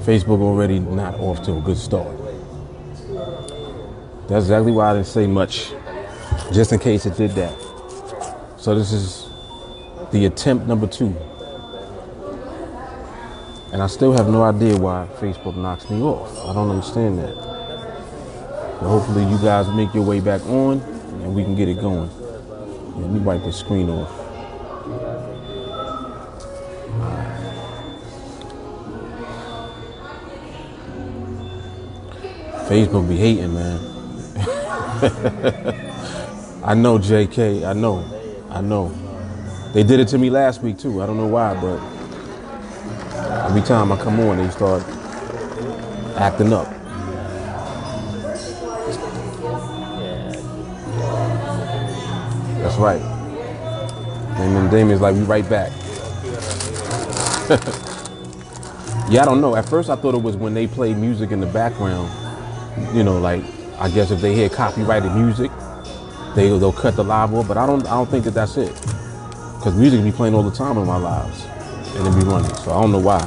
Facebook already not off to a good start. That's exactly why I didn't say much, just in case it did that. So this is the attempt number 2. And I still have no idea why Facebook knocks me off. I don't understand that. But hopefully you guys make your way back on and we can get it going. Let me wipe the screen off. Facebook be hating, man. I know, JK. I know. They did it to me last week too. I don't know why, but every time I come on, they start acting up. That's right. Damien's like, we right back. Yeah, I don't know. At first, I thought it was when they play music in the background. You know, like, I guess if they hear copyrighted music, they'll cut the live off. But I don't think that that's it. Because music be playing all the time in my lives. And it be running. So I don't know why.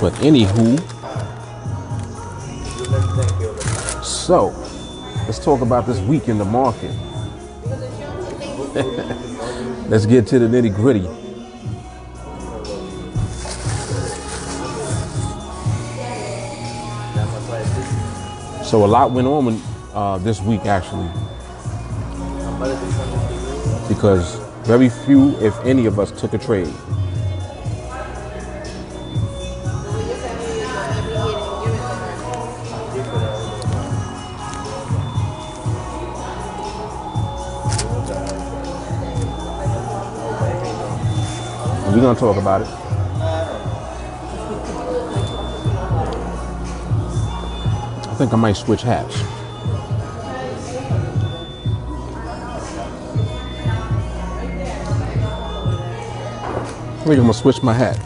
But anywho. So, let's talk about this week in the market. Let's get to the nitty gritty. So a lot went on this week, actually, because very few, if any, of us took a trade. And we're going to talk about it. I think I might switch hats. I think I'm gonna switch my hat.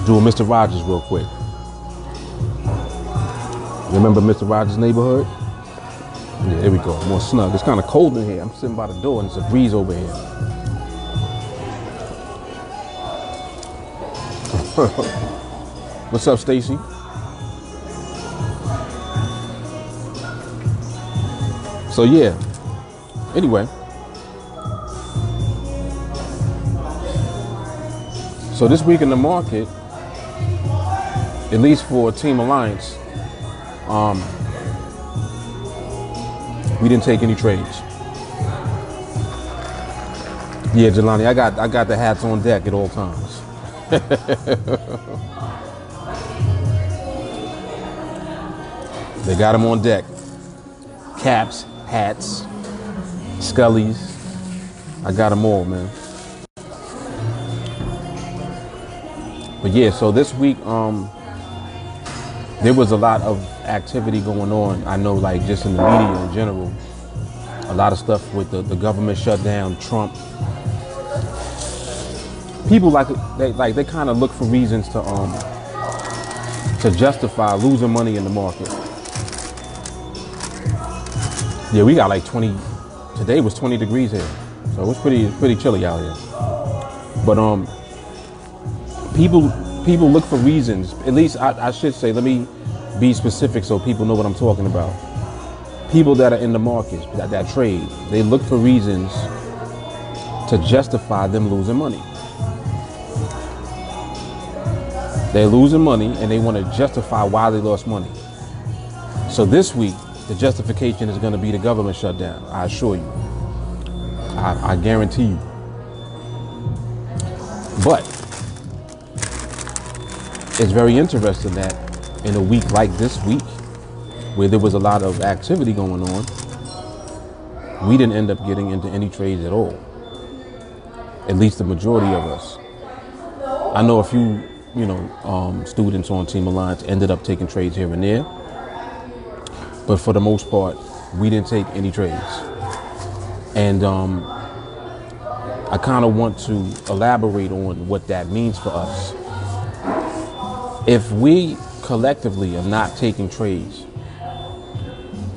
Do a Mr. Rogers real quick. Remember Mr. Rogers' Neighborhood? Yeah, there we go. More snug. It's kind of cold in here. I'm sitting by the door and it's a breeze over here. What's up, Stacy? So yeah, anyway, so this week in the market, at least for TeamAlliance, we didn't take any trades. Yeah, Jelani, I got the hats on deck at all times. They got them on deck. Caps, hats, Scullies. I got them all, man. But yeah, so this week, there was a lot of activity going on. I know, like, just in the media in general, a lot of stuff with the government shutdown, Trump. People they kind of look for reasons to justify losing money in the market. Yeah, we got like 20. Today was 20 degrees here, so it was pretty chilly out here. But people look for reasons. At least I should say. Let me be specific so people know what I'm talking about. People that are in the markets that trade, they look for reasons to justify them losing money. They're losing money and they want to justify why they lost money. So this week, the justification is going to be the government shutdown. I assure you. I guarantee you. But it's very interesting that in a week like this week, where there was a lot of activity going on, we didn't end up getting into any trades at all. At least the majority of us. I know a few, students on TeamAlliance ended up taking trades here and there. But for the most part, we didn't take any trades. And I kind of want to elaborate on what that means for us. If we collectively are not taking trades,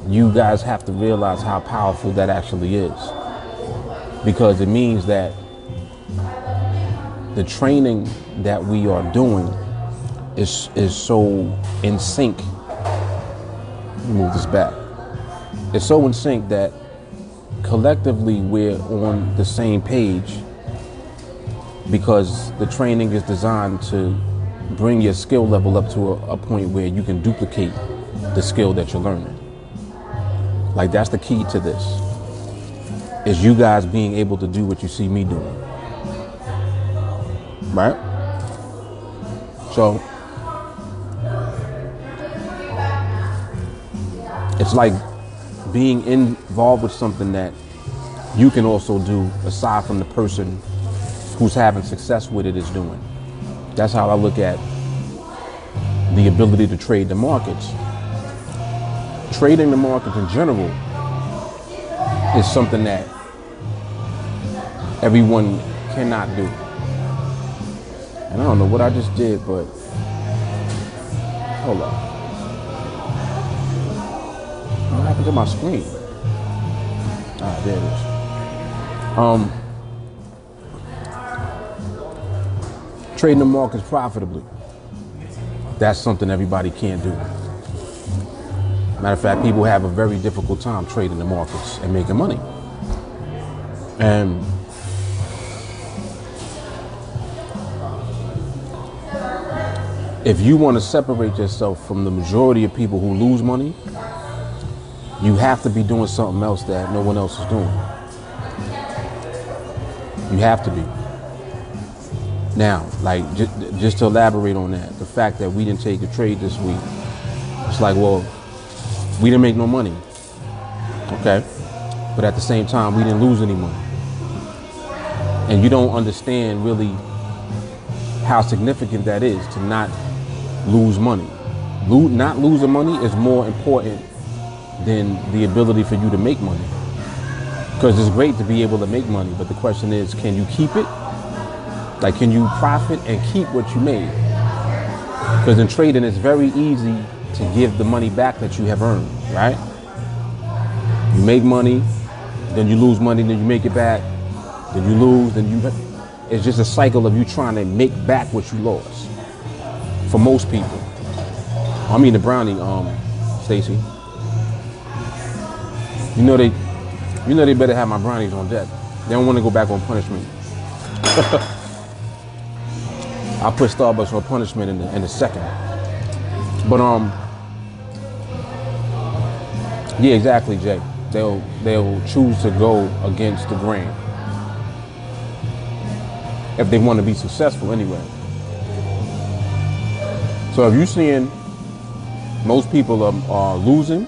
you guys have to realize how powerful that actually is. Because it means that the training that we are doing is so in sync. Let me move this back. It's so in sync that collectively we're on the same page, because the training is designed to bring your skill level up to a point where you can duplicate the skill that you're learning. Like, that's the key to this, is you guys being able to do what you see me doing. Right? So it's like being involved with something that you can also do aside from the person who's having success with it is doing. That's how I look at the ability to trade the markets. Trading the markets in general is something that everyone cannot do. And I don't know what I just did, but hold on. What happened to my screen? Ah, there it is. Trading the markets profitably. That's something everybody can't do. Matter of fact, people have a very difficult time trading the markets and making money. And if you want to separate yourself from the majority of people who lose money, you have to be doing something else that no one else is doing. You have to be. Now, like, just to elaborate on that, the fact that we didn't take a trade this week, it's like, well, we didn't make no money. Okay. But at the same time, we didn't lose any money. And you don't understand really how significant that is to not lose money. Not losing money is more important than the ability for you to make money. Because it's great to be able to make money, but the question is, can you keep it? Like, can you profit and keep what you made? Because in trading, it's very easy to give the money back that you have earned, right? You make money, then you lose money, then you make it back, then you lose, then you... It's just a cycle of you trying to make back what you lost. For most people. I mean the brownie, Stacy. You know they better have my brownies on deck. They don't want to go back on punishment. I'll put Starbucks on punishment in a second. But yeah, exactly, Jay. They'll choose to go against the grain if they want to be successful anyway. So if you're seeing most people are losing,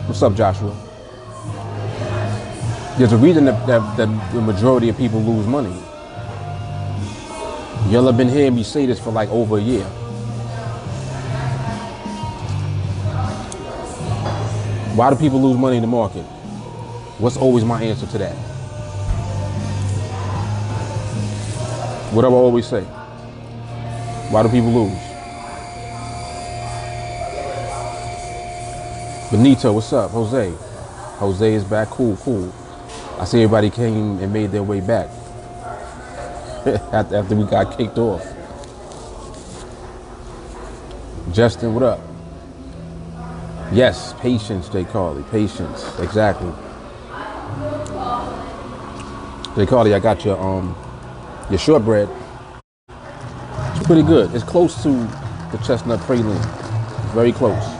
what's up, Joshua? There's a reason that the majority of people lose money. Y'all have been hearing me say this for like over a year. Why do people lose money in the market? What's always my answer to that? What do I always say? Why do people lose? Benito, what's up? Jose. Jose is back. Cool. I see everybody came and made their way back after we got kicked off. Justin, what up? Yes, patience, Jay Carly. Patience, exactly. Jay Carly, I got your shortbread. It's pretty good. It's close to the chestnut praline. It's very close.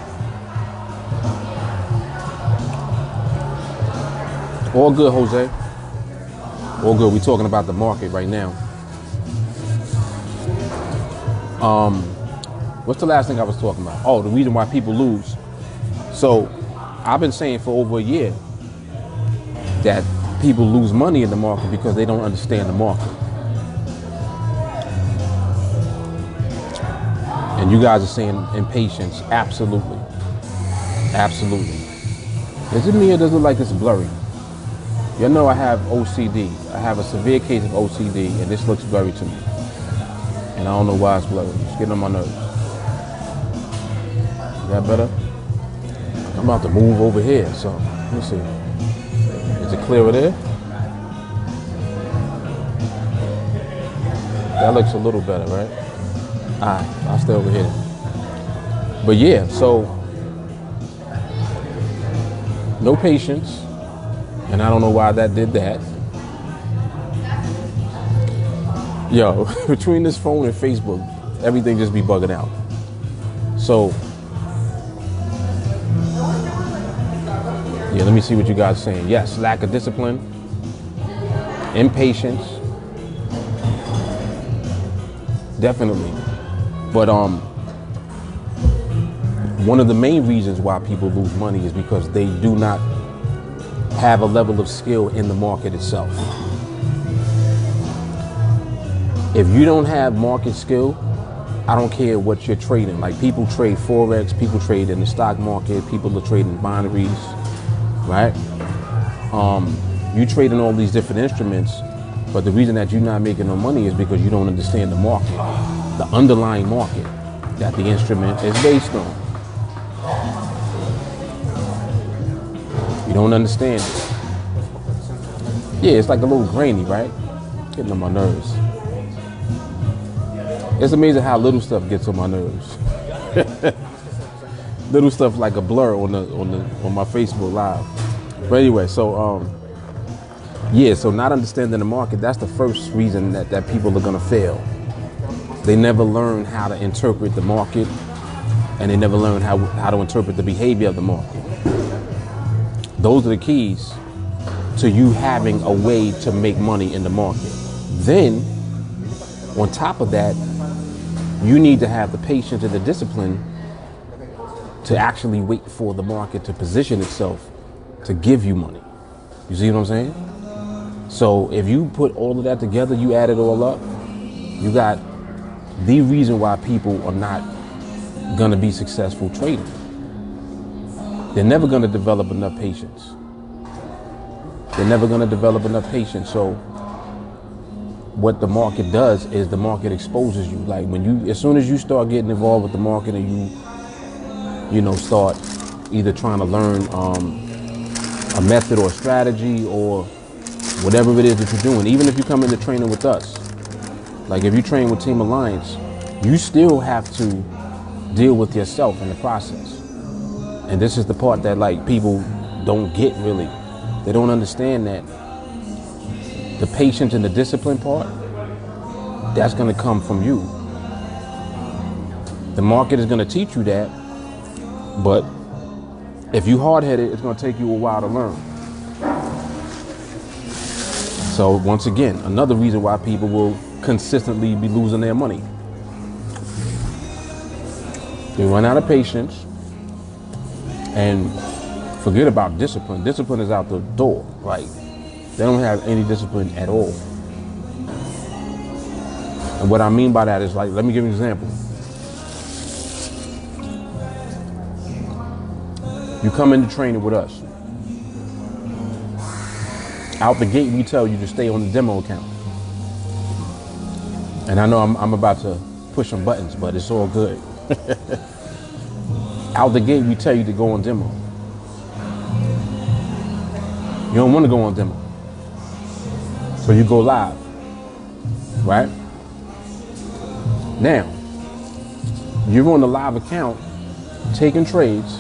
All good, Jose. All good. We're talking about the market right now. What's the last thing I was talking about? Oh, the reason why people lose. So I've been saying for over a year that people lose money in the market because they don't understand the market. And you guys are saying impatience. Absolutely. Absolutely. Is it me or does it look like it's blurry? You know I have OCD. I have a severe case of OCD, and this looks blurry to me. And I don't know why it's blurry. It's getting on my nerves. Is that better? I'm about to move over here, so let me see. Is it clearer there? That looks a little better, right? All right, I'll stay over here. But yeah, so no patience, and I don't know why that did that. Yo, between this phone and Facebook, everything just be bugging out. So, yeah, let me see what you guys are saying. Yes, lack of discipline, impatience, definitely. But one of the main reasons why people lose money is because they do not have a level of skill in the market itself. If you don't have market skill, I don't care what you're trading. Like, people trade Forex, people trade in the stock market, people are trading binaries, right? You trade in all these different instruments, but the reason that you're not making no money is because you don't understand the market, the underlying market that the instrument is based on. You don't understand it. Yeah, it's like a little grainy, right? Getting on my nerves. It's amazing how little stuff gets on my nerves. Little stuff like a blur on my Facebook Live. But anyway, so yeah, so not understanding the market, that's the first reason that people are gonna fail. They never learn how to interpret the market, and they never learn how to interpret the behavior of the market. Those are the keys to you having a way to make money in the market. Then, on top of that, you need to have the patience and the discipline to actually wait for the market to position itself to give you money. You see what I'm saying? So if you put all of that together, you add it all up, you got the reason why people are not going to be successful trading. They're never going to develop enough patience. They're never going to develop enough patience. So what the market does is the market exposes you. Like, as soon as you start getting involved with the market and you start either trying to learn a method or a strategy or whatever it is that you're doing, even if you come into training with us, like if you train with TeamAlliance, you still have to deal with yourself in the process. And this is the part that, like, people don't get really. They don't understand that the patience and the discipline part, that's going to come from you. The market is going to teach you that, but if you hard-headed, it's going to take you a while to learn. So once again, another reason why people will consistently be losing their money. They run out of patience and forget about discipline. Discipline is out the door. Like, they don't have any discipline at all. And what I mean by that is, like, let me give you an example. You come into training with us. Out the gate, we tell you to stay on the demo account. And I know I'm about to push some buttons, but it's all good. Out the gate, we tell you to go on demo. You don't want to go on demo. So you go live, right? Now, you're on the live account taking trades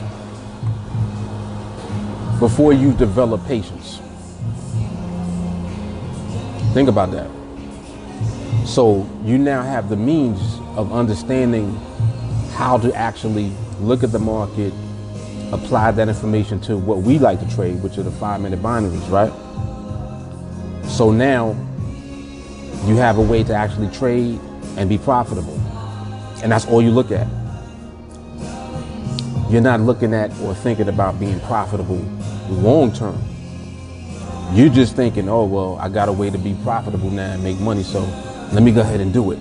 before you develop patience. Think about that. So you now have the means of understanding how to actually look at the market, apply that information to what we like to trade, which are the 5-minute binaries, right? So now you have a way to actually trade and be profitable. And that's all you look at. You're not looking at or thinking about being profitable long term. You're just thinking, oh, well, I got a way to be profitable now and make money, so let me go ahead and do it.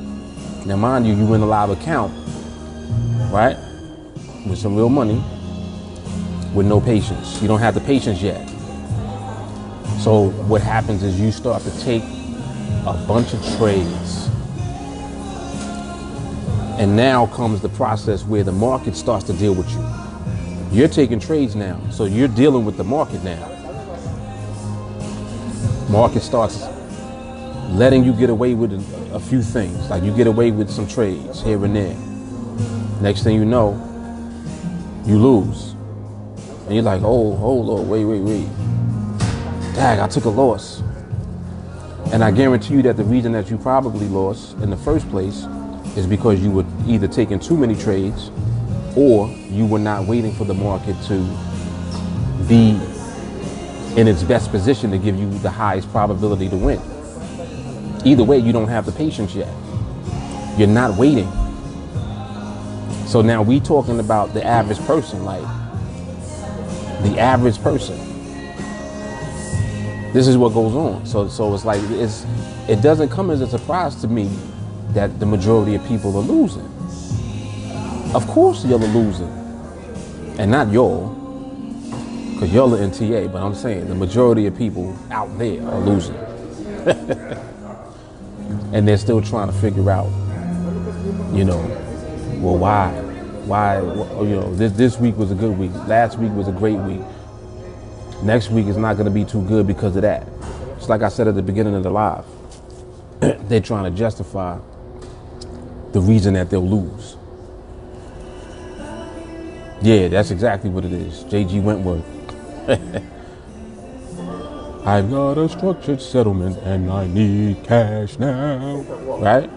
Now, mind you, you in a live account, right? With some real money, with no patience. You don't have the patience yet. So what happens is you start to take a bunch of trades. And now comes the process where the market starts to deal with you. You're taking trades now, so you're dealing with the market now. Market starts letting you get away with a few things. Like you get away with some trades here and there. Next thing you know, you lose. And you're like, oh Lord, wait. Dang, I took a loss. And I guarantee you that the reason that you probably lost in the first place is because you were either taking too many trades or you were not waiting for the market to be in its best position to give you the highest probability to win. Either way, you don't have the patience yet. You're not waiting. So now we talking about the average person, like the average person. This is what goes on. So it's like, it doesn't come as a surprise to me that the majority of people are losing. Of course y'all are losing. And not y'all, because y'all are in TA, but I'm saying the majority of people out there are losing. And they're still trying to figure out, well, why, this week was a good week. Last week was a great week. Next week is not going to be too good because of that. It's like I said at the beginning of the live. They're trying to justify the reason that they'll lose. Yeah, that's exactly what it is. J.G. Wentworth. I've got a structured settlement and I need cash now. Right?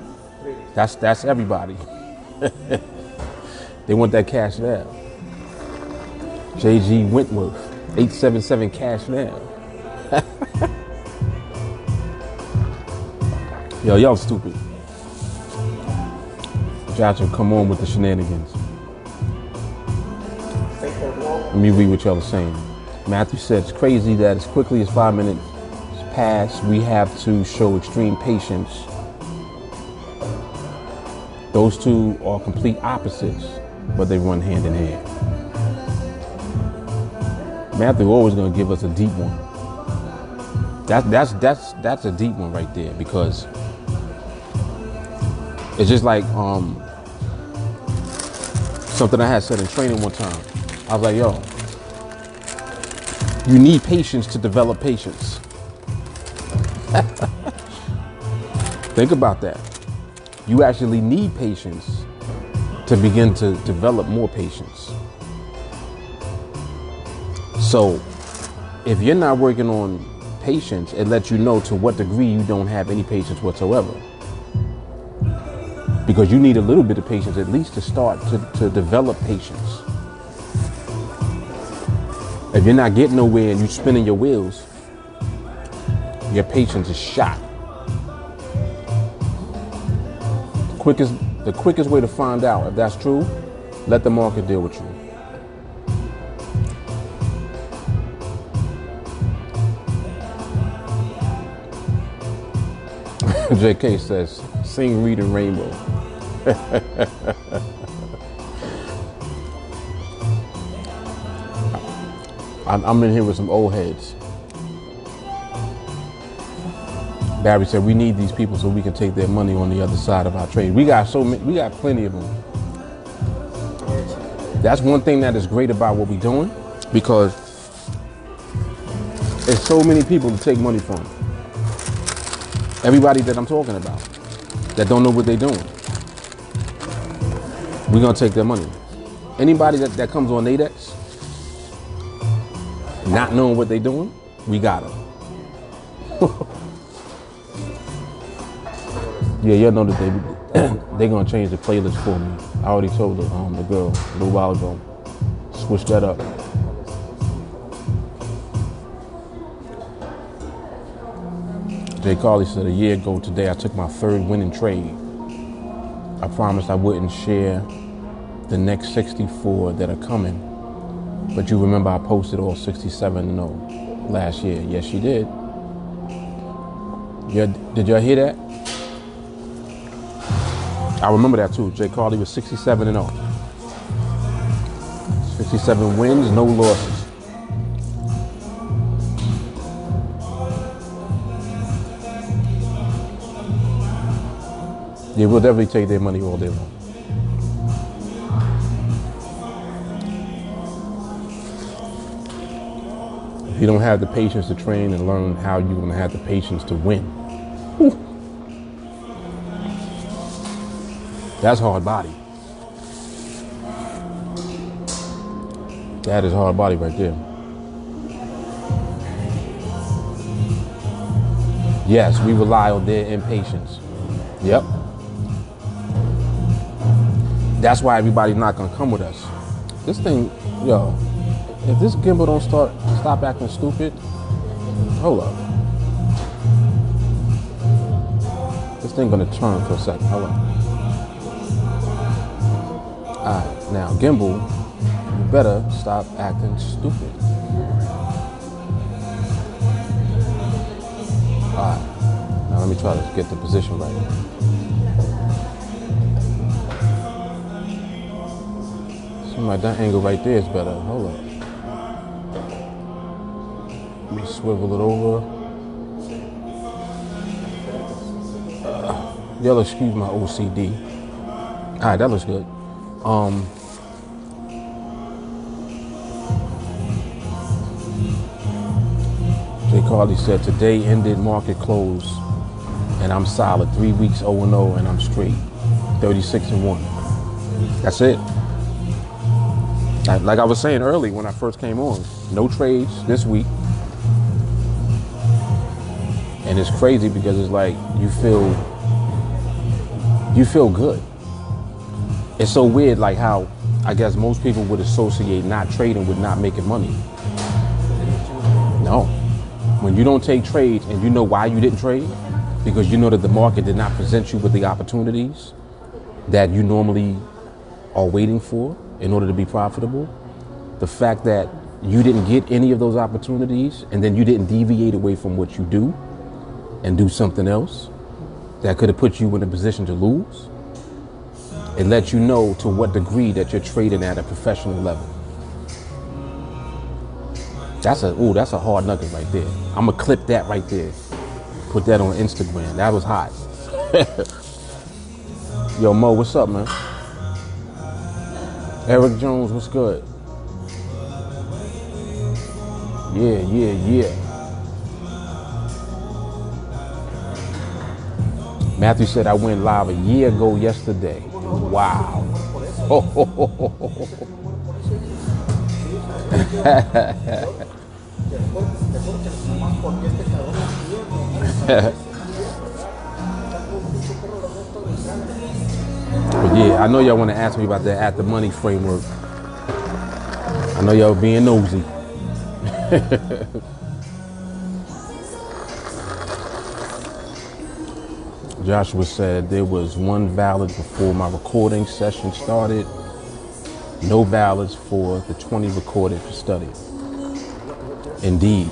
That's everybody. They want that cash now. J.G. Wentworth. 877 cash now. Yo, y'all stupid. Y'all should come on with the shenanigans. Let me read what y'all are saying. Matthew said, it's crazy that as quickly as 5 minutes pass, we have to show extreme patience. Those two are complete opposites, but they run hand in hand. Matthew always going to give us a deep one. That's a deep one right there, because it's just like something I had said in training one time. I was like, yo, you need patience to develop patience. Think about that. You actually need patience to begin to develop more patience. So if you're not working on patience, it lets you know to what degree you don't have any patience whatsoever. Because you need a little bit of patience at least to start to develop patience. If you're not getting nowhere and you're spinning your wheels, your patience is shot. The quickest way to find out if that's true, let the market deal with you. JK says, sing, read, and rainbow. I'm in here with some old heads. Barry said, we need these people so we can take their money on the other side of our trade. We got plenty of them. That's one thing that is great about what we're doing, because there's so many people to take money from. Everybody that I'm talking about that don't know what they're doing, we're gonna take their money. Anybody that comes on NADEX not knowing what they're doing, we got them. Yeah, you know that they're gonna change the playlist for me. I already told the girl a little while ago. Switch that up. Jay Carly said, a year ago today, I took my third winning trade. I promised I wouldn't share the next 64 that are coming. But you remember I posted all 67 last year. Yes, you did. Did y'all hear that? I remember that too. Jay Carly was 67-0. 67 wins, no losses. Yeah, we'll definitely take their money all day long. If you don't have the patience to train and learn how you're going to have the patience to win, That's hard body. That is hard body right there. Yes, we rely on their impatience. Yep. That's why everybody's not gonna come with us. This thing, yo, if this gimbal don't stop acting stupid, hold up. This thing gonna turn for a second. Hold on. Alright, now gimbal, you better stop acting stupid. Alright, now let me try to get the position right. Seems like that angle right there is better. Hold up. Let me swivel it over. Y'all excuse my OCD. Alright, that looks good. Jay Carly said, today ended market close and I'm solid. 3 weeks 0-0 and I'm straight. 36-1. That's it. Like I was saying early when I first came on, no trades this week. And it's crazy because it's like you feel good. It's so weird, like how I guess most people would associate not trading with not making money. No. When you don't take trades and you know why you didn't trade, because you know that the market did not present you with the opportunities that you normally are waiting for in order to be profitable. The fact that you didn't get any of those opportunities and then you didn't deviate away from what you do and do something else that could have put you in a position to lose. It lets you know to what degree that you're trading at a professional level. That's a hard nugget right there. I'm gonna clip that right there. Put that on Instagram. That was hot. Yo, Mo, what's up, man? Eric Jones, what's good? Yeah. Matthew said I went live a year ago yesterday. Wow. But yeah, I know y'all want to ask me about that at the money framework. I know y'all being nosy. Joshua said there was one valid before my recording session started. No ballots for the 20 recorded for study. Indeed.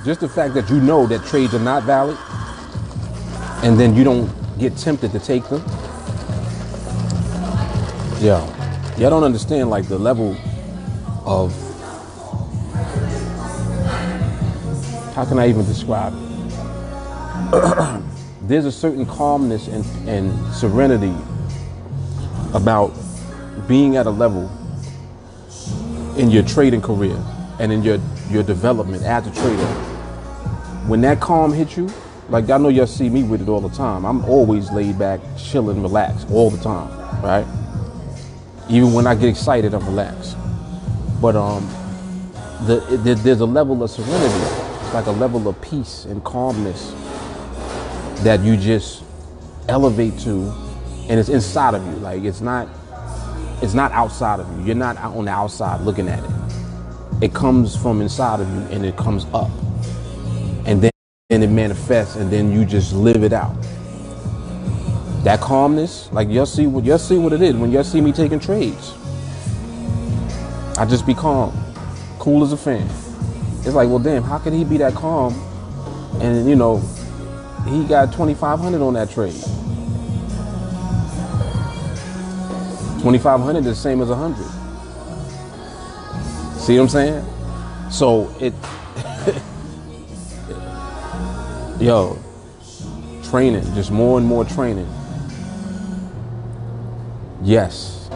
Just the fact that you know that trades are not valid and then you don't get tempted to take them. Y'all don't understand like the level of, how can I even describe it? There's a certain calmness and serenity about being at a level in your trading career and in your development as a trader. When that calm hits you, like I know y'all see me with it all the time. I'm always laid back, chilling, relaxed all the time, right? Even when I get excited, I'm relaxed. But there's a level of serenity, like a level of peace and calmness that you just elevate to, and it's inside of you. Like it's not outside of you. You're not on the outside looking at it. It comes from inside of you and it comes up, and then it manifests, and then you just live it out. That calmness, like you'll see what it is when y'all see me taking trades. I just be calm, cool as a fan. It's like, well, damn, how can he be that calm? And you know, he got 2,500 on that trade. 2,500 is the same as 100. See what I'm saying? So yo, training, just more and more training. Yes,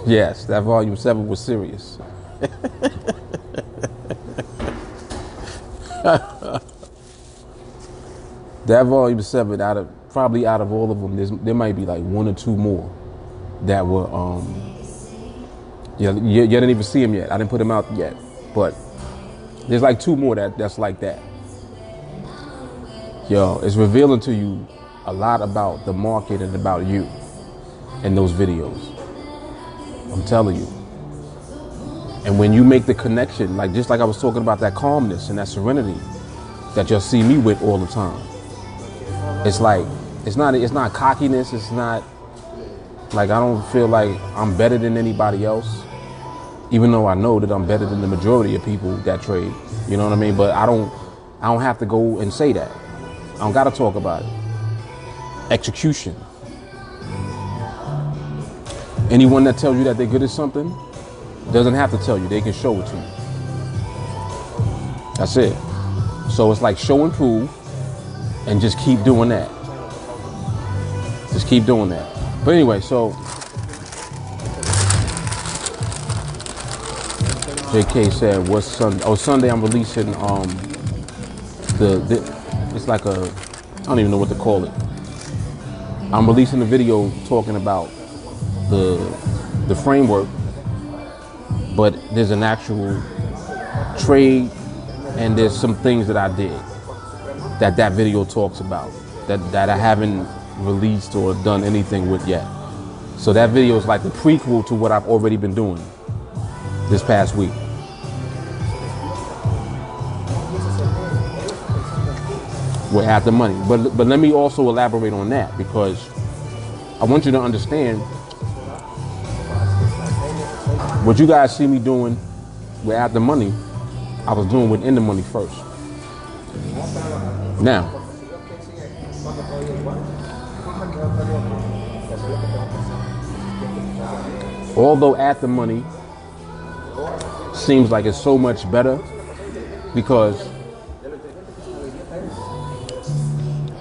Yes, that volume 7 was serious. That volume 7, probably out of all of them, there might be like 1 or 2 more that were you didn't even see them yet. I didn't put them out yet, but there's like 2 more that's like that. Yo, it's revealing to you a lot about the market and about you in those videos. I'm telling you. And when you make the connection, like just like I was talking about that calmness and that serenity that you'll see me with all the time. It's like, it's not cockiness. It's not like I don't feel like I'm better than anybody else, even though I know that I'm better than the majority of people that trade. You know what I mean? But I don't have to go and say that. I don't got to talk about it. Execution. Anyone that tells you that they're good at something doesn't have to tell you. They can show it to you. That's it. So it's like show and prove, and just keep doing that. Just keep doing that. But anyway, so JK said, what's Sunday? Oh, Sunday I'm releasing it's like I don't even know what to call it. I'm releasing a video talking about the framework, but there's an actual trade, and there's some things that I did that video talks about that I haven't released or done anything with yet. So that video is like the prequel to what I've already been doing this past week. We're at the money, but let me also elaborate on that, because I want you to understand what you guys see me doing. We're at the money. I was doing within the money first. Now, although at the money seems like it's so much better because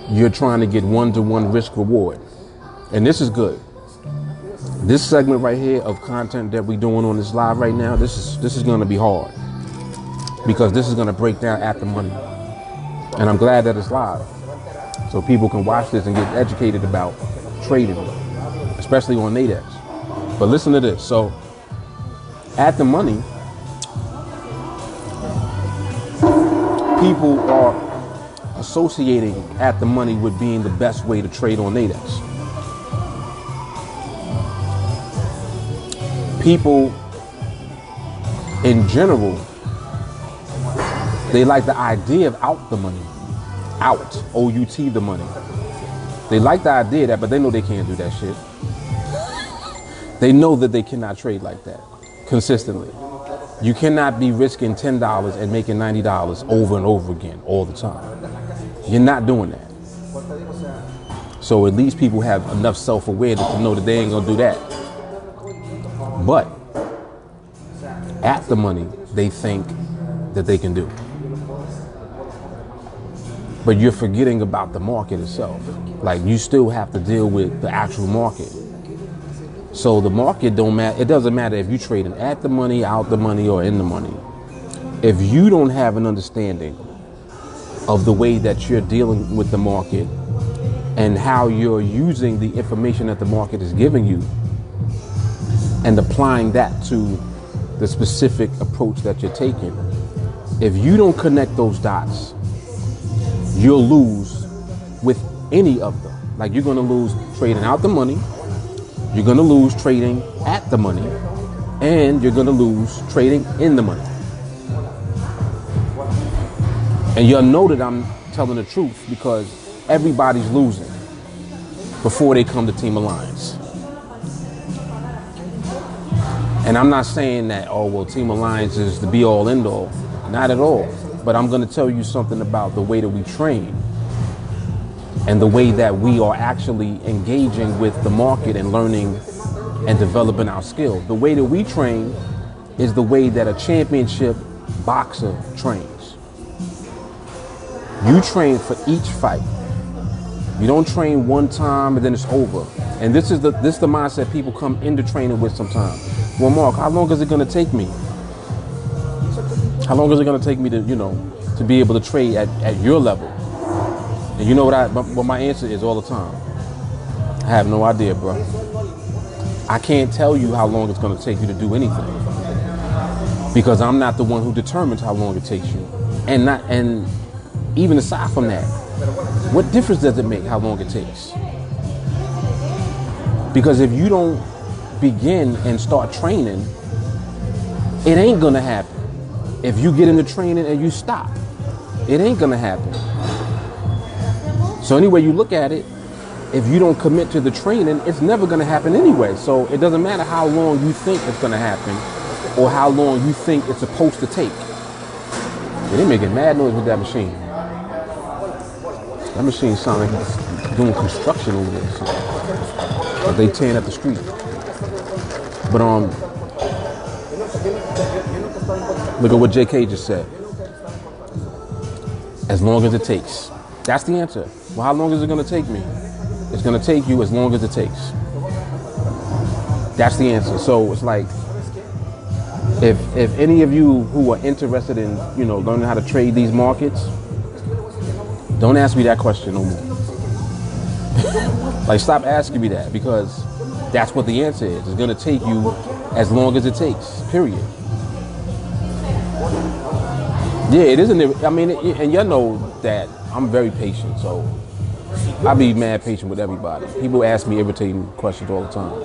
you're trying to get 1-to-1 risk reward, and this is good. This segment right here of content that we're doing on this live right now, this is going to be hard, because this is going to break down at the money. And I'm glad that it's live, so people can watch this and get educated about trading, especially on NADEX. But listen to this. So at the money, people are associating at the money with being the best way to trade on NADEX. People in general, they like the idea of out the money. Out, O-U-T, the money. They like the idea of that, but they know they can't do that shit. They know that they cannot trade like that consistently. You cannot be risking $10 and making $90 over and over again all the time. You're not doing that. So at least people have enough self-awareness to know that they ain't gonna do that. But at the money, they think that they can do. But you're forgetting about the market itself. Like, you still have to deal with the actual market. So the market don't matter. It doesn't matter if you're trading at the money, out the money, or in the money. If you don't have an understanding of the way that you're dealing with the market and how you're using the information that the market is giving you and applying that to the specific approach that you're taking, if you don't connect those dots, you'll lose with any of them. Like, you're going to lose trading out the money, you're going to lose trading at the money, and you're going to lose trading in the money. And you'll know that I'm telling the truth, because everybody's losing before they come to TeamAlliance. And I'm not saying that, oh, well, TeamAlliance is the be-all, end-all. Not at all. But I'm going to tell you something about the way that we train and the way that we are actually engaging with the market and learning and developing our skill. The way that we train is the way that a championship boxer trains. You train for each fight. You don't train one time and then it's over, And this is the mindset people come into training with sometimes. Well, Mark, how long is it going to take me? How long is it going to take me to, to be able to trade at your level? And you know what my answer is all the time? I have no idea, bro. I can't tell you how long it's going to take you to do anything, because I'm not the one who determines how long it takes you. And even aside from that, what difference does it make how long it takes? Because if you don't begin and start training, it ain't going to happen. If you get into training and you stop, it ain't going to happen. So any way you look at it, if you don't commit to the training, it's never going to happen anyway. So it doesn't matter how long you think it's going to happen or how long you think it's supposed to take. Yeah, they making mad noise with that machine. That machine sounds like it's doing construction over there. So. Like they tearing up the street. But look at what JK just said. As long as it takes. That's the answer. Well, how long is it going to take me? It's going to take you as long as it takes. That's the answer. So it's like, if any of you who are interested in, learning how to trade these markets, don't ask me that question no more. Like, stop asking me that, because that's what the answer is. It's going to take you as long as it takes, period. Yeah, it isn't. I mean, and y'all know that I'm very patient, so I be mad patient with everybody. People ask me irritating questions all the time.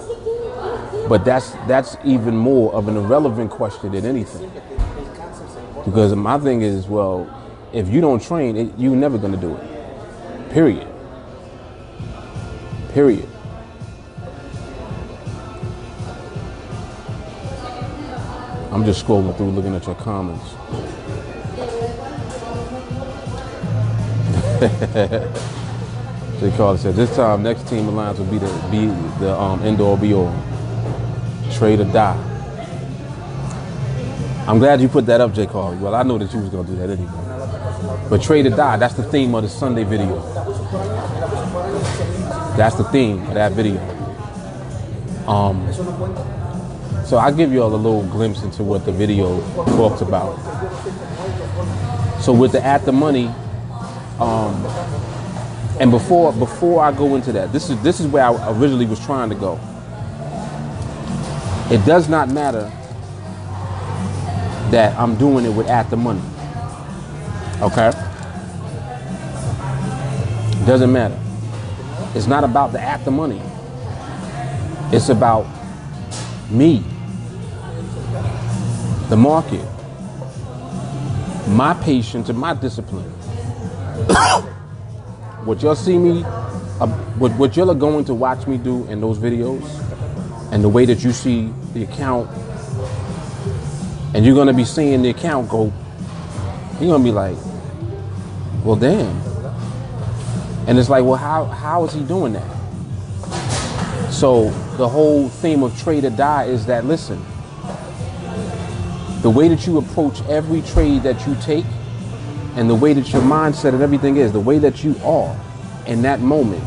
But that's even more of an irrelevant question than anything. Because my thing is, well, if you don't train, you're never going to do it. Period. Period. I'm just scrolling through looking at your comments. Jay Carter said, this time next TeamAlliance will be the end all be all. Trade or die. I'm glad you put that up, Jay Carter. Well, I know that you was gonna do that anyway. But trade or die, that's the theme of the Sunday video. That's the theme of that video. So I'll give you all a little glimpse into what the video talks about. So with the at the money, and before I go into that, this is where I originally was trying to go. It does not matter that I'm doing it with at the money. Okay? Doesn't matter. It's not about the at the money. It's about me, the market, my patience and my discipline. What y'all see me, what y'all are going to watch me do in those videos, and the way that you see the account, and you're gonna be seeing the account go, you're gonna be like, well, damn. And it's like, well, how is he doing that? So the whole theme of trade or die is that, listen, the way that you approach every trade that you take, and the way that your mindset and everything is, the way that you are in that moment,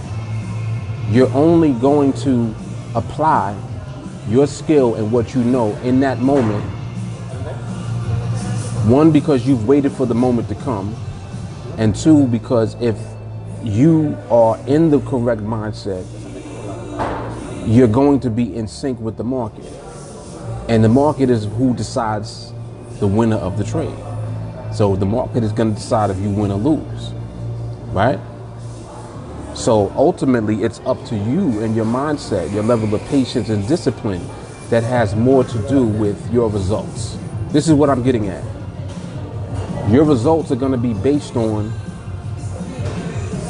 you're only going to apply your skill and what you know in that moment. One, because you've waited for the moment to come. And two, because if you are in the correct mindset, you're going to be in sync with the market. And the market is who decides the winner of the trade. So the market is going to decide if you win or lose, right? So ultimately, it's up to you and your mindset, your level of patience and discipline that has more to do with your results. This is what I'm getting at. Your results are going to be based on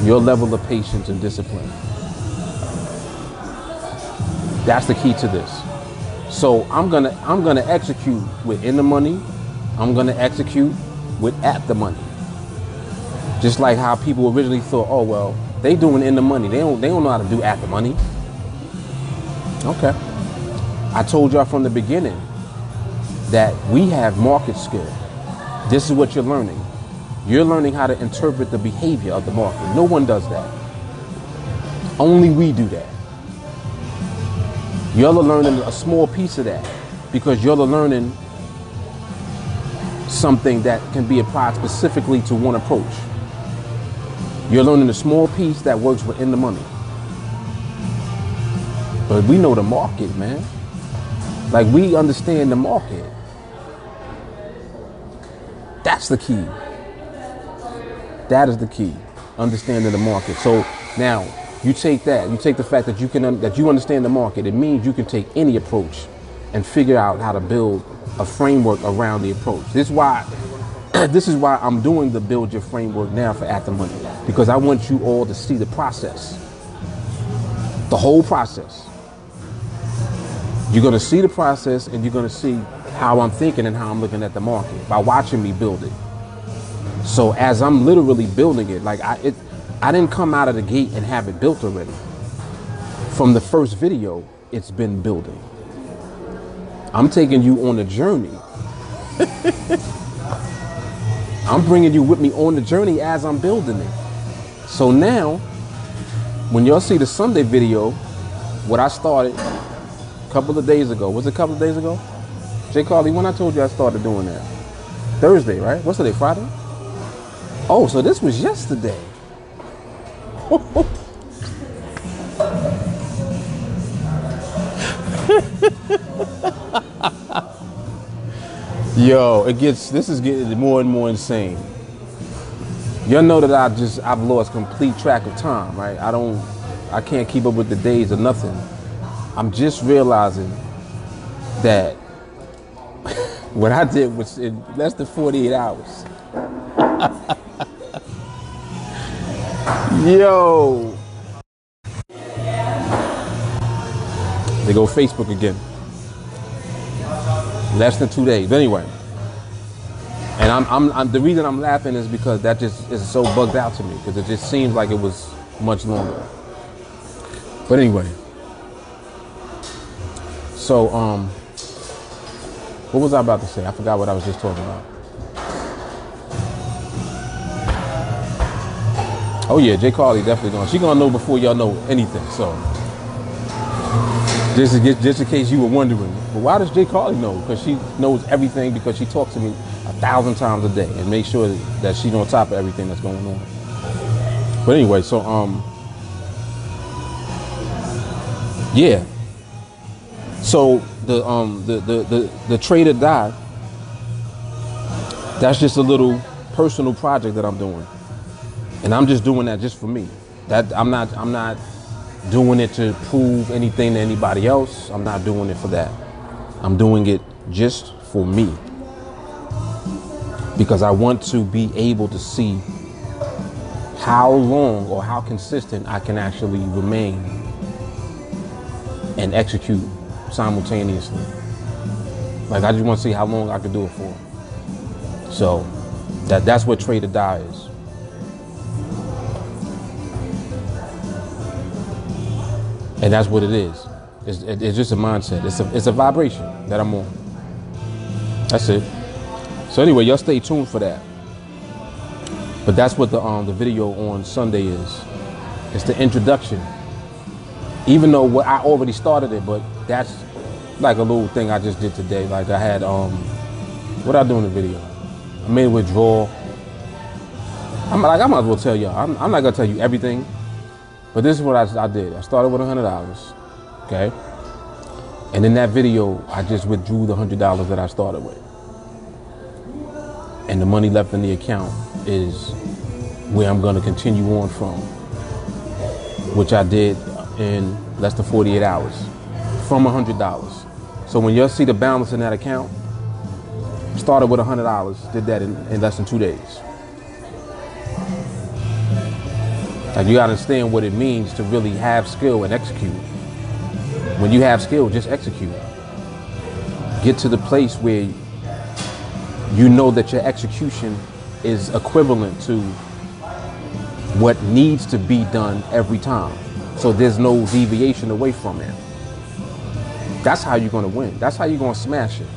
your level of patience and discipline. That's the key to this. So I'm gonna execute with in the money. I'm gonna execute with at the money. Just like how people originally thought, oh well, they doing in the money. They don't know how to do at the money. Okay. I told y'all from the beginning that we have market skill. This is what you're learning. You're learning how to interpret the behavior of the market. No one does that. Only we do that. You're learning a small piece of that because you're learning something that can be applied specifically to one approach. You're learning a small piece that works within the money. But we know the market, man. Like, we understand the market. That's the key. That is the key. Understanding the market. So now you take that, you take the fact that you understand the market. It means you can take any approach and figure out how to build a framework around the approach. This is why I'm doing the build your framework now for At the Money, because I want you all to see the process, the whole process. You're going to see the process, and you're going to see how I'm thinking and how I'm looking at the market by watching me build it. So as I'm literally building it, like I didn't come out of the gate and have it built already. From the first video, it's been building. I'm taking you on a journey. I'm bringing you with me on the journey as I'm building it. So now, when y'all see the Sunday video, what I started a couple of days ago. Was it a couple of days ago? Jay Carly, when I told you I started doing that? Thursday, right? What's today, Friday? Oh, so this was yesterday. Yo, this is getting more and more insane. Y'all know that I've lost complete track of time, right? I can't keep up with the days or nothing. I'm just realizing that what I did was in less than 48 hours. Yo. They go Facebook again. Less than 2 days. But anyway. And I'm the reason I'm laughing is because that just is so bugged out to me, because it just seems like it was much longer. But anyway. So what was I about to say? I forgot what I was just talking about. Oh yeah, Jay Carly definitely she gonna know before y'all know anything. So just in case you were wondering, but why does Jay Carly know? Because she knows everything, because she talks to me 1,000 times a day and makes sure that she's on top of everything that's going on. But anyway, so yeah. So the trade or die, that's just a little personal project that I'm doing. And I'm just doing that just for me. That I'm not doing it to prove anything to anybody else. I'm not doing it for that. I'm doing it just for me. Because I want to be able to see how long or how consistent I can actually remain and execute simultaneously. Like, I just want to see how long I can do it for. So that's what trade or die is. And that's what it is. It's just a mindset. It's a vibration that I'm on. That's it. So anyway, y'all stay tuned for that. But that's what the video on Sunday is. It's the introduction. Even though I already started it, but that's like a little thing I just did today. Like, I had what I do in the video? I made a withdrawal. I might as well tell y'all. I'm not gonna tell you everything. But this is what I did. I started with $100, okay? And in that video, I just withdrew the $100 that I started with. And the money left in the account is where I'm gonna continue on from, which I did in less than 48 hours, from $100. So when you'll see the balance in that account, started with $100, did that in less than 2 days. Like, you gotta understand what it means to really have skill and execute. When you have skill, just execute. Get to the place where you know that your execution is equivalent to what needs to be done every time. So there's no deviation away from it. That's how you're gonna win. That's how you're gonna smash it.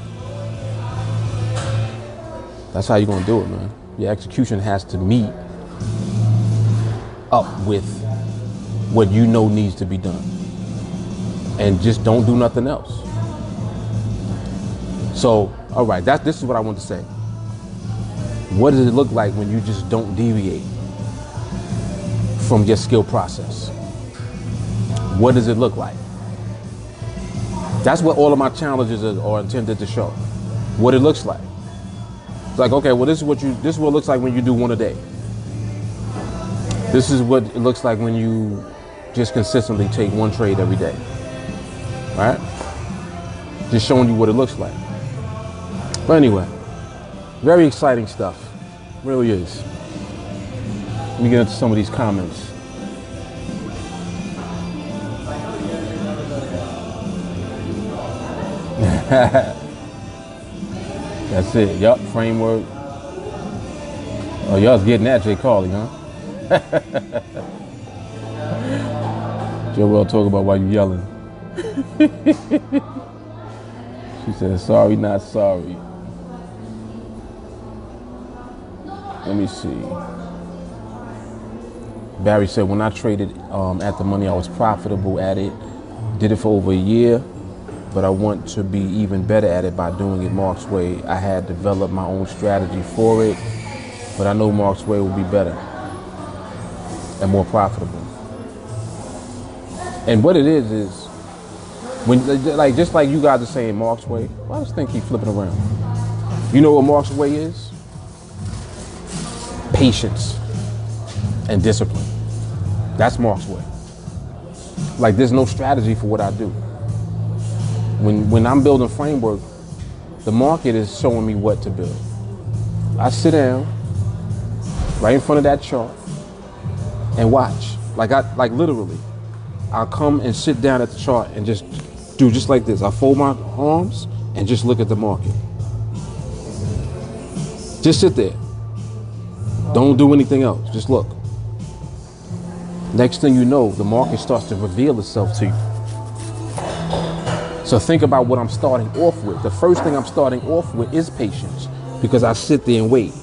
That's how you're gonna do it, man. Your execution has to meet up with what you know needs to be done. and just don't do nothing else. So, all right, this is what I want to say. What does it look like when you just don't deviate from your skill process? What does it look like? That's what all of my challenges are intended to show. What it looks like. It's like, okay, well, this is what it looks like when you do one a day. This is what it looks like when you just consistently take one trade every day. Right? Just showing you what it looks like. But anyway, very exciting stuff. Really is. Let me get into some of these comments. That's it. Yup, framework. Oh, y'all's getting that, Jay Carly, huh? Joel talk about why you yelling. She said, sorry, not sorry. Let me see. Barry said, when I traded at the money, I was profitable at it. Did it for over a year, but I want to be even better at it by doing it Mark's way. I had developed my own strategy for it, but I know Mark's way will be better and more profitable. And what it is when, like, just like you guys are saying Mark's way, why does this thing keep flipping around? You know what Mark's way is? Patience and discipline. That's Mark's way. Like, there's no strategy for what I do. When I'm building framework, the market is showing me what to build. I sit down right in front of that chart and watch. Like literally, I'll come and sit down at the chart and just do just like this. I fold my arms and just look at the market. Just sit there. Don't do anything else. Just look. Next thing you know, the market starts to reveal itself to you. So think about what I'm starting off with. The first thing I'm starting off with is patience, because I sit there and wait.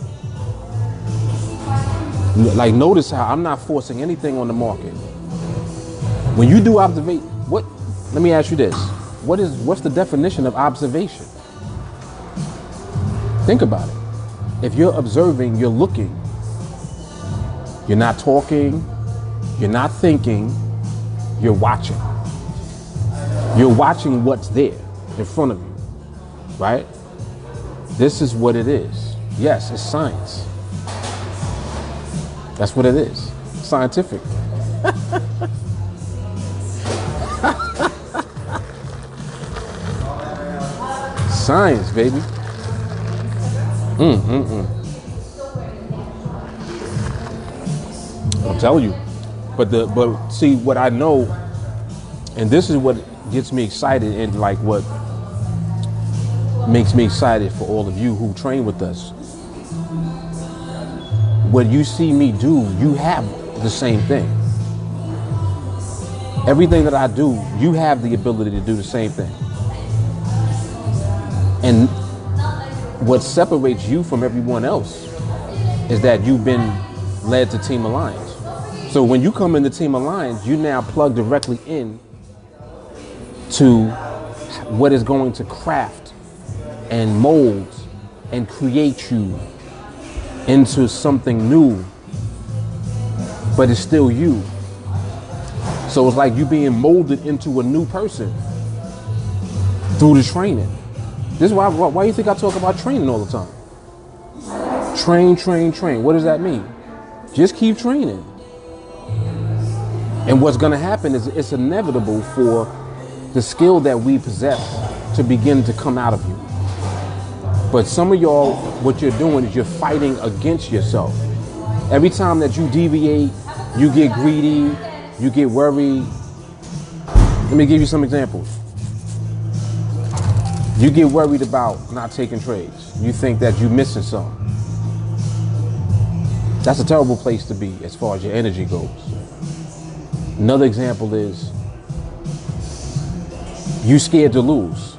Like, notice how I'm not forcing anything on the market. When you do observation, let me ask you this. What's the definition of observation? Think about it. If you're observing, you're looking. You're not talking. You're not thinking. You're watching. You're watching what's there in front of you, right? This is what it is. Yes, it's science. That's what it is. Scientific. Science, baby. I'll tell you. But see, what I know, and this is what gets me excited, and like what makes me excited for all of you who train with us. What you see me do, you have the same thing. Everything that I do, you have the ability to do the same thing. And what separates you from everyone else is that you've been led to TeamAlliance. So when you come into TeamAlliance, you now plug directly in to what is going to craft and mold and create you into something new, but it's still you. So it's like you being molded into a new person through the training. This is why you think I talk about training all the time. Train, train, train. What does that mean? Just keep training. And what's going to happen is it's inevitable for the skill that we possess to begin to come out of you. But some of y'all, what you're doing is you're fighting against yourself. Every time that you deviate, you get greedy, you get worried. Let me give you some examples. You get worried about not taking trades. You think that you're missing something. That's a terrible place to be as far as your energy goes. Another example is you scared to lose.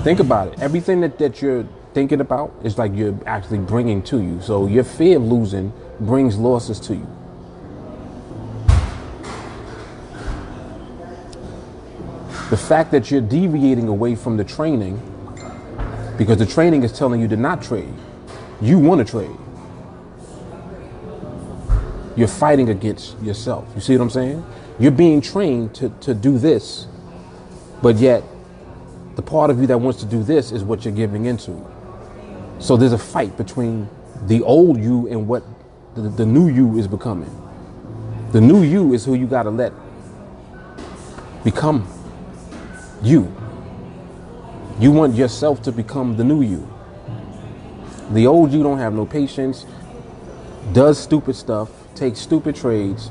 Think about it. Everything that you're thinking about is like you're actually bringing to you. So your fear of losing brings losses to you. The fact that you're deviating away from the training, because the training is telling you to not trade. You want to trade. You're fighting against yourself. You see what I'm saying? You're being trained to do this, but yet the part of you that wants to do this is what you're giving into. So there's a fight between the old you and what the new you is becoming. The new you is who you got to let become you. You want yourself to become the new you. The old you don't have no patience, does stupid stuff, takes stupid trades,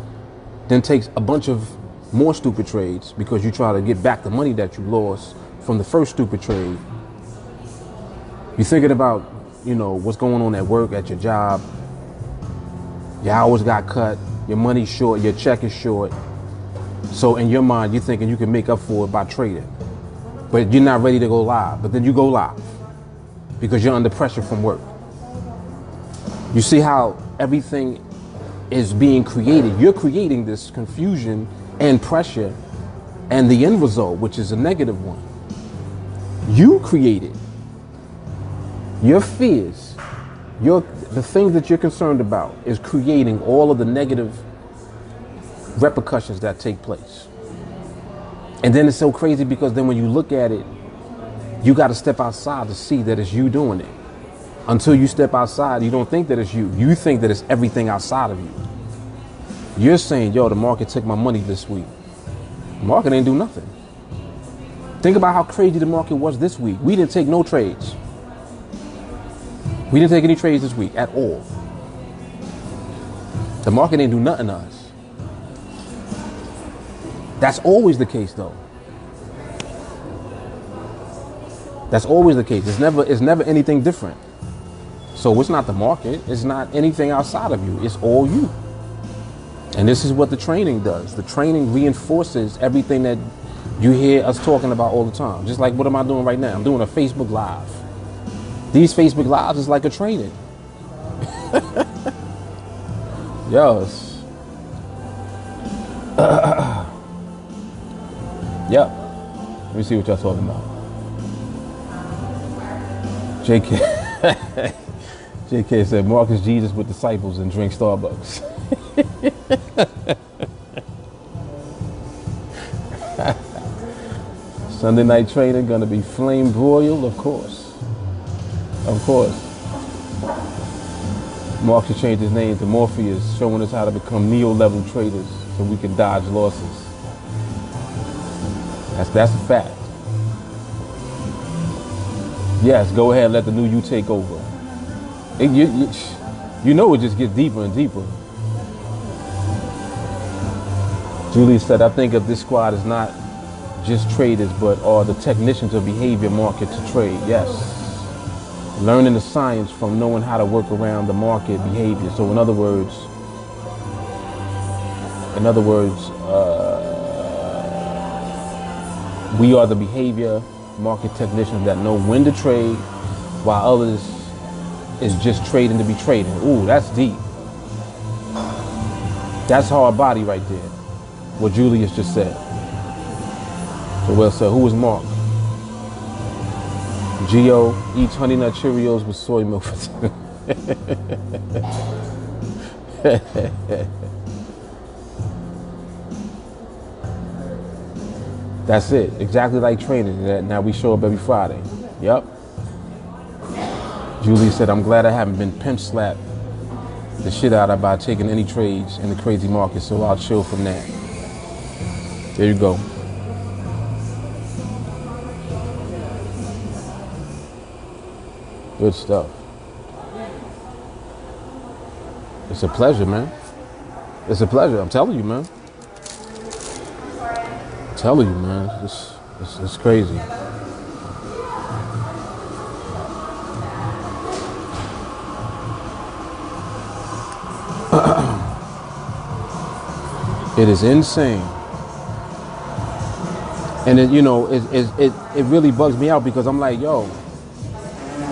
then takes a bunch of more stupid trades because you try to get back the money that you lost from the first stupid trade. You're thinking about, you know, what's going on at work, at your job. Your hours got cut, your money's short, your check is short. So in your mind, you're thinking you can make up for it by trading. But you're not ready to go live. But then you go live because you're under pressure from work. You see how everything is being created. You're creating this confusion and pressure and the end result, which is a negative one. You created your fears, the things that you're concerned about is creating all of the negative repercussions that take place. And then it's so crazy because then when you look at it, you got to step outside to see that it's you doing it. Until you step outside, you don't think that it's you. You think that it's everything outside of you. You're saying, yo, the market took my money this week. The market ain't do nothing. Think about how crazy the market was this week. We didn't take no trades. We didn't take any trades this week at all. The market ain't do nothing to us. That's always the case, though. That's always the case. It's never anything different. So it's not the market. It's not anything outside of you. It's all you. And this is what the training does. The training reinforces everything that you hear us talking about all the time. Just like, what am I doing right now? I'm doing a Facebook Live. These Facebook Lives is like a training. Yes. Yep. Let me see what y'all talking about. JK. JK said, Marcus Jesus with disciples and drink Starbucks. Sunday night trading gonna be flame broiled, of course. Of course. Mark should change his name to Morpheus, showing us how to become Neo-level traders so we can dodge losses. That's a fact. Yes, go ahead and let the new you take over. You know it just gets deeper and deeper. Julie said, I think of this squad as not just traders, but are the technicians of behavior market to trade. Yes. Learning the science from knowing how to work around the market behavior. So in other words, we are the behavior market technicians that know when to trade, while others is just trading to be trading. Ooh, that's deep. That's hard body right there. What Julius just said. So well said. Who was Mark? Geo eats Honey Nut Cheerios with soy milk. That's it. Exactly like training. Now we show up every Friday. Yep. Julie said, I'm glad I haven't been pinch slapped the shit out of by taking any trades in the crazy market, so I'll chill from that. There you go. Good stuff. It's a pleasure, man. It's a pleasure. I'm telling you, man. I'm telling you, man. It's crazy. It is insane. And it, you know, it really bugs me out because I'm like, yo,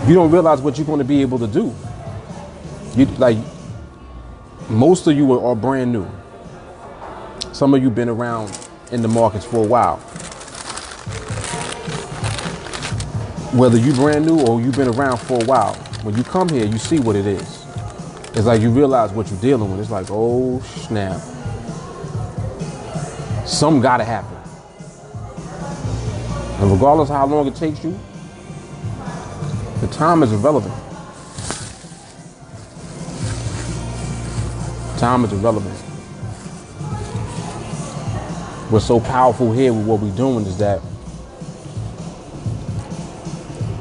you don't realize what you're going to be able to do. You like, most of you are brand new. Some of you been around in the markets for a while. Whether you brand new or you've been around for a while, when you come here, you see what it is. It's like you realize what you're dealing with. It's like, oh snap. Something gotta happen. And regardless of how long it takes you, the time is irrelevant. Time is irrelevant. What's so powerful here with what we're doing is that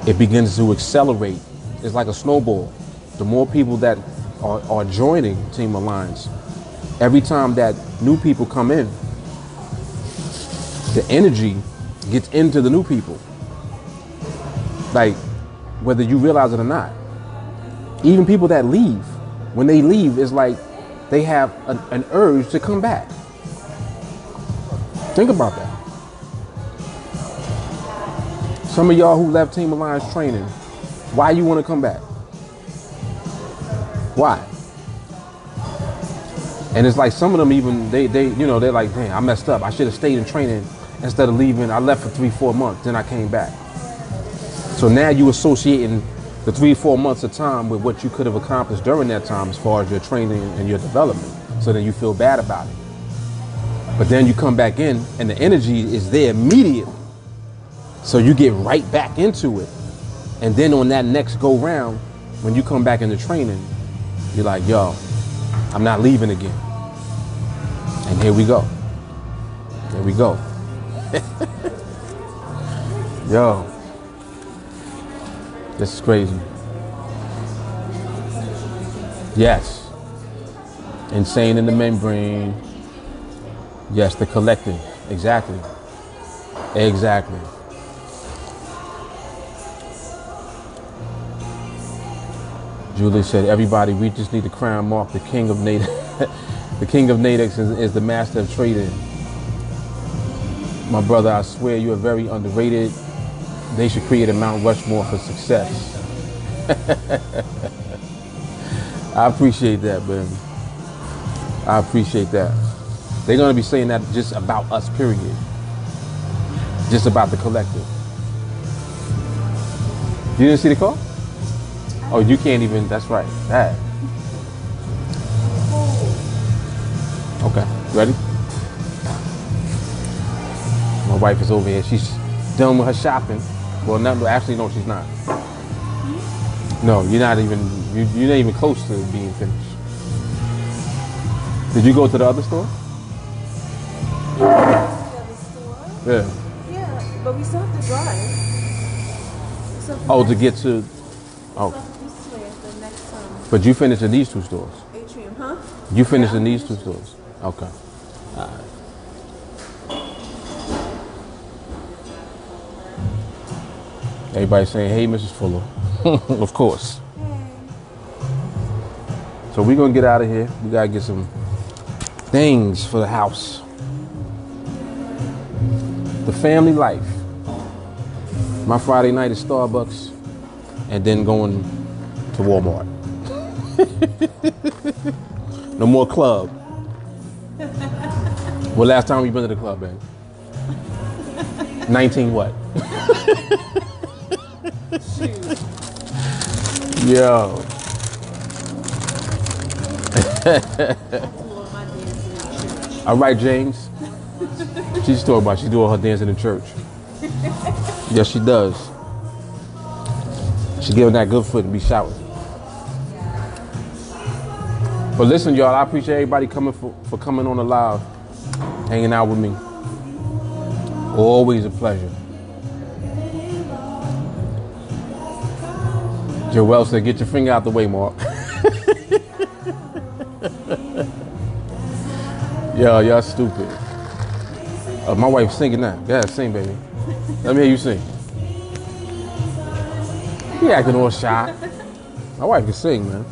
it begins to accelerate. It's like a snowball. The more people that are joining TeamAlliance, every time that new people come in, the energy gets into the new people. Like, whether you realize it or not. Even people that leave, when they leave, it's like they have an urge to come back. Think about that. Some of y'all who left TeamAlliance training, why you want to come back? Why? And it's like some of them even, they're like, damn, I messed up. I should have stayed in training instead of leaving. I left for 3-4 months, then I came back. So now you associating the 3-4 months of time with what you could have accomplished during that time as far as your training and your development. So then you feel bad about it. But then you come back in and the energy is there immediately. So you get right back into it. And then on that next go round, when you come back into training, you're like, yo, I'm not leaving again. And here we go. Here we go. Yo, this is crazy. Yes. Insane in the membrane. Yes, the collective. Exactly. Exactly. Julie said, everybody, we just need to crown Mark the king of NADEX. The king of NADEX is the master of trading. My brother, I swear you are very underrated. They should create a Mount Rushmore for success. I appreciate that, man. I appreciate that. They're going to be saying that just about us, period. Just about the collective. You didn't see the call? Oh, you can't even, that's right. That. Okay, ready? My wife is over here. She's done with her shopping. Well, actually, no, she's not. No, you're not even close to being finished. Did you go to the other store? Yeah. Yeah, but we still have to drive. Oh, to get to, oh. But you finished in these two stores? Atrium, huh? You finished in these two stores? Okay. All right. Everybody saying, hey, Mrs. Fuller. Of course. Hey. So we're going to get out of here. We got to get some things for the house. The family life. My Friday night is Starbucks and then going to Walmart. No more club. Well, last time we been to the club, man? 19 what? Shoot. Yo. All right, James. She's talking about she's doing her dancing in church. Yes, she does. She giving that good foot and be shouting. But listen, y'all, I appreciate everybody coming for coming on the live, hanging out with me. Always a pleasure. Joel said, get your finger out the way, Mark. Yo, y'all stupid. My wife's singing now. Go ahead, sing, baby. Let me hear you sing. You acting all shy. My wife can sing, man.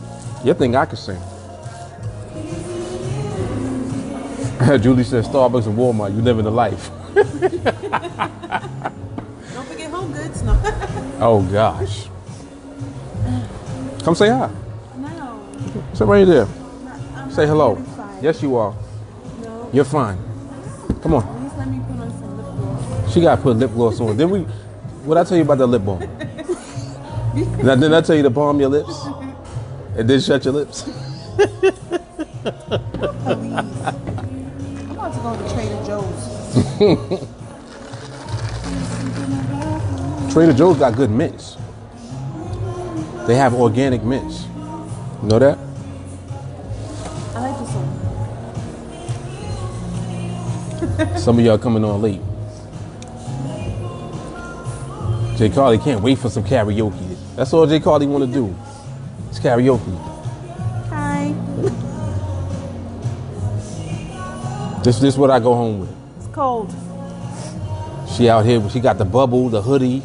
You think I can sing? Julie says, Starbucks and Walmart, you living the life. Don't forget Home Goods. No. Oh, gosh. Come say hi. No. Sit right there. I'm Say hello. fine. Yes, you are. No. You're fine. Come on. At least let me put on some lip gloss. She got to put lip gloss on. What I tell you about that lip balm? Now, didn't I tell you to palm your lips? And then shut your lips? Please. I'm about to go to Trader Joe's. Trader Joe's got good mints. They have organic mints. You know that? I like this one. Some of y'all coming on late. Jay Carly can't wait for some karaoke. That's all Jay Carly want to do. It's karaoke. Hi. This is what I go home with. It's cold. She out here, she got the bubble, the hoodie.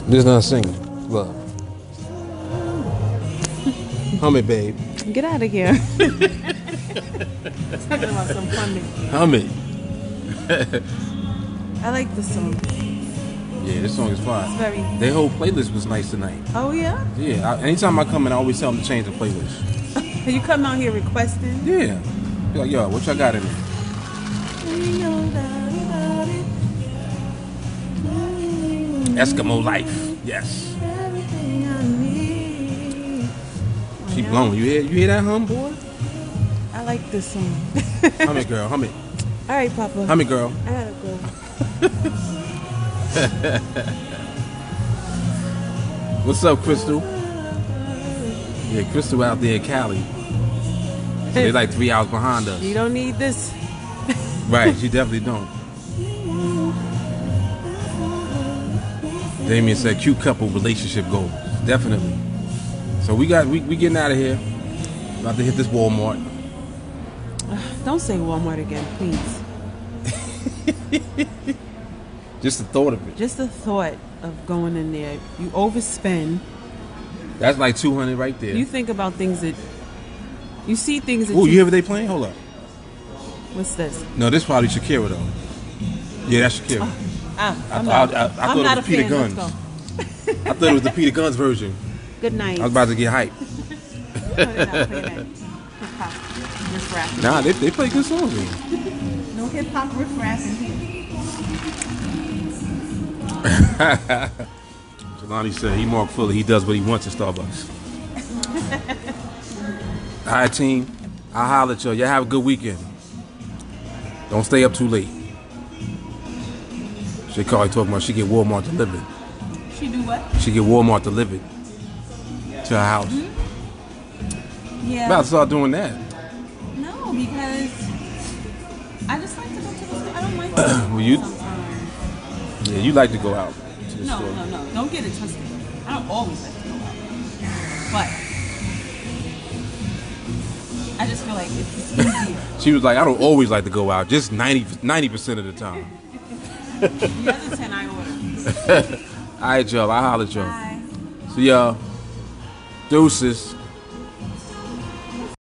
This not singing. Love. Hum it, babe. Get out of here. Talking about some fun. Hum it. I like this song. Yeah, this song is fine. It's very. Their whole playlist was nice tonight. Oh yeah. Yeah, anytime I come in, I always tell them to change the playlist. You come out here requesting. Yeah. Be like, yo, what y'all got in there? Eskimo life. Yes. She blowing. You hear that hum, boy? I like this song. Hum it, girl. Hum it. All right, Papa. Hum it, girl. I gotta go. What's up, Crystal? Yeah, Crystal out there in Cali. So they like 3 hours behind us. You don't need this. Right, she definitely don't. Damien said cute couple relationship goals. Definitely. So we getting out of here. About to hit this Walmart. Don't say Walmart again, please. Just the thought of it. Just the thought of going in there. You overspend. That's like 200 right there. You think about things that you see things that. Oh, you hear what they playing? Hold up. What's this? No, this probably Shakira though. Yeah, that's Shakira. I I not thought it was Peter fan. Guns. Let's I thought it was the Peter Guns version. go. Good night. I was about to get hyped. Nah, they play good songs here. No hip hop riffraff in here. Jelani said he Mark Fuller. He does what he wants at Starbucks. All right, team. I'll holler at y'all. Y'all have a good weekend. Don't stay up too late. She Carly talking about she get Walmart delivered. She do what? She get Walmart delivered to her house. Yeah. About to start doing that. No, because I just like to go to the store. I don't like to go Well, you- sometimes. Yeah, you like to go out to the No, store. no. Don't get it twisted. I don't always like to go out. But I just feel like it's easier. She was like, I don't always like to go out, just 90% of the time. The other 10 I order. All right, y'all. I'll holler at y'all. Bye. So, y'all, deuces.